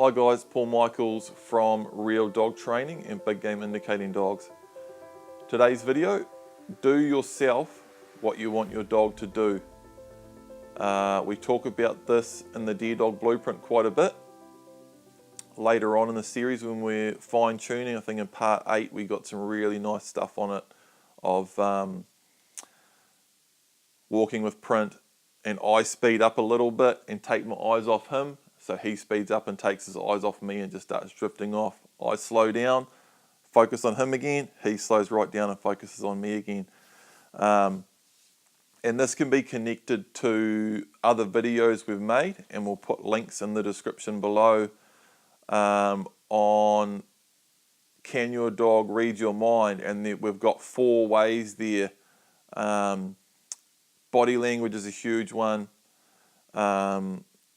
Hi guys, Paul Michaels from Real Dog Training and Big Game Indicating Dogs. Today's video, do yourself what you want your dog to do. We talk about this in the Deer Dog Blueprint quite a bit. Later on in the series when we're fine tuning, I think in part 8 we got some really nice stuff on it of walking with Print, and I speed up a little bit and take my eyes off him, so he speeds up and takes his eyes off me and just starts drifting off. I slow down, focus on him again, he slows right down and focuses on me again. And this can be connected to other videos we've made, and we'll put links in the description below on can your dog read your mind, and we've got 4 ways there. Body language is a huge one,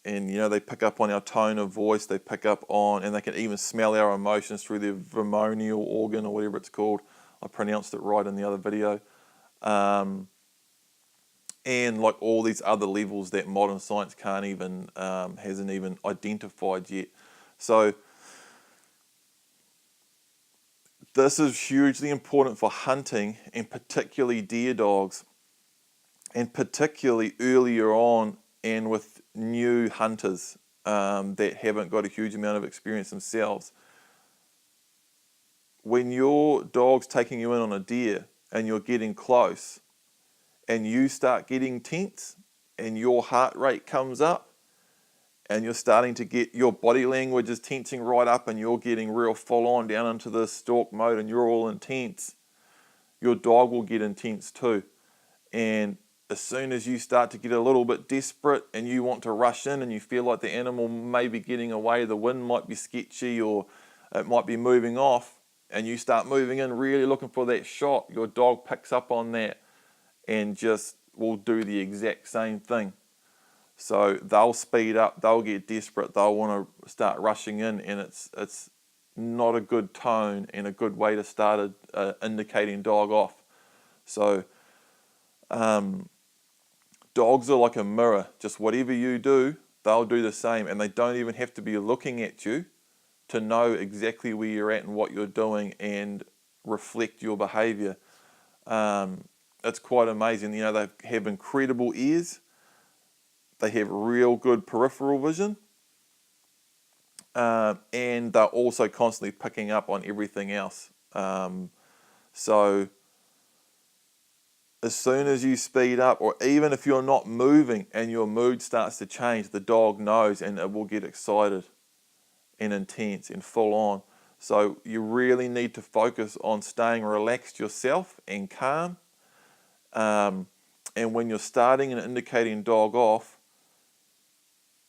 and you know, they pick up on our tone of voice, they pick up on, and they can even smell our emotions through their vermonial organ or whatever it's called. I pronounced it right in the other video. And like all these other levels that modern science can't even, hasn't even identified yet. So this is hugely important for hunting, and particularly deer dogs, and particularly earlier on and with new hunters that haven't got a huge amount of experience themselves. When your dog's taking you in on a deer and you're getting close and you start getting tense and your heart rate comes up and you're starting to get, your body language is tensing right up and you're getting real full on down into the stalk mode and you're all intense, your dog will get intense too. And as soon as you start to get a little bit desperate and you want to rush in and you feel like the animal may be getting away, the wind might be sketchy or it might be moving off, and you start moving in really looking for that shot, your dog picks up on that and just will do the exact same thing. So they'll speed up, they'll get desperate, they'll want to start rushing in, and it's not a good tone and a good way to start a indicating dog off. So dogs are like a mirror. Just whatever you do, they'll do the same, and they don't even have to be looking at you to know exactly where you're at and what you're doing and reflect your behavior. It's quite amazing. You know, they have incredible ears. They have real good peripheral vision. And they're also constantly picking up on everything else. So as soon as you speed up, or even if you're not moving and your mood starts to change, the dog knows and it will get excited and intense and full on. So you really need to focus on staying relaxed yourself and calm. And when you're starting and indicating dog off,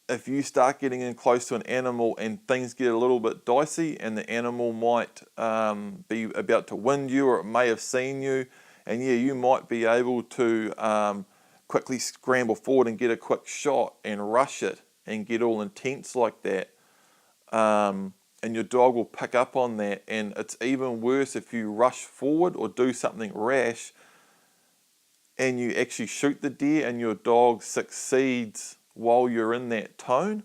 if you start getting in close to an animal and things get a little bit dicey and the animal might be about to wind you, or it may have seen you, and yeah, you might be able to quickly scramble forward and get a quick shot and rush it and get all intense like that. And your dog will pick up on that. And it's even worse if you rush forward or do something rash and you actually shoot the deer and your dog succeeds while you're in that tone.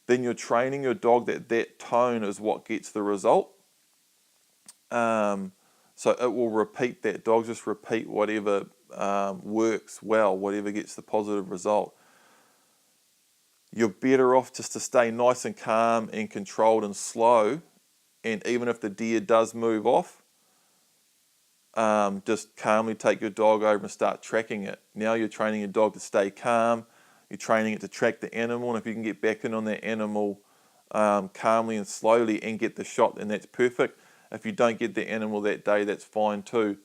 Then you're training your dog that that tone is what gets the result. So it will repeat that. Dogs just repeat whatever works well, whatever gets the positive result. You're better off just to stay nice and calm and controlled and slow. And even if the deer does move off, just calmly take your dog over and start tracking it. Now you're training your dog to stay calm. You're training it to track the animal. And if you can get back in on that animal calmly and slowly and get the shot, then that's perfect. If you don't get the animal that day, that's fine too.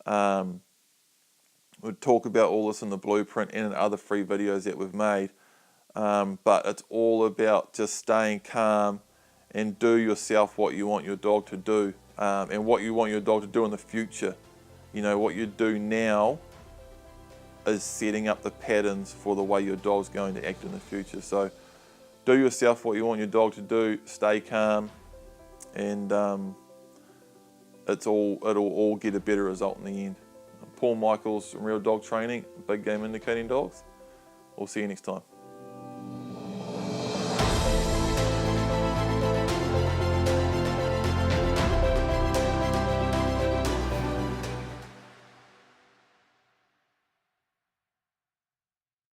We'll talk about all this in the blueprint and in other free videos that we've made. But it's all about just staying calm and do yourself what you want your dog to do, and what you want your dog to do in the future. You know, what you do now is setting up the patterns for the way your dog's going to act in the future. So do yourself what you want your dog to do, stay calm, and it'll all get a better result in the end. Paul Michaels from Real Dog Training, Big Game Indicating Dogs. We'll see you next time.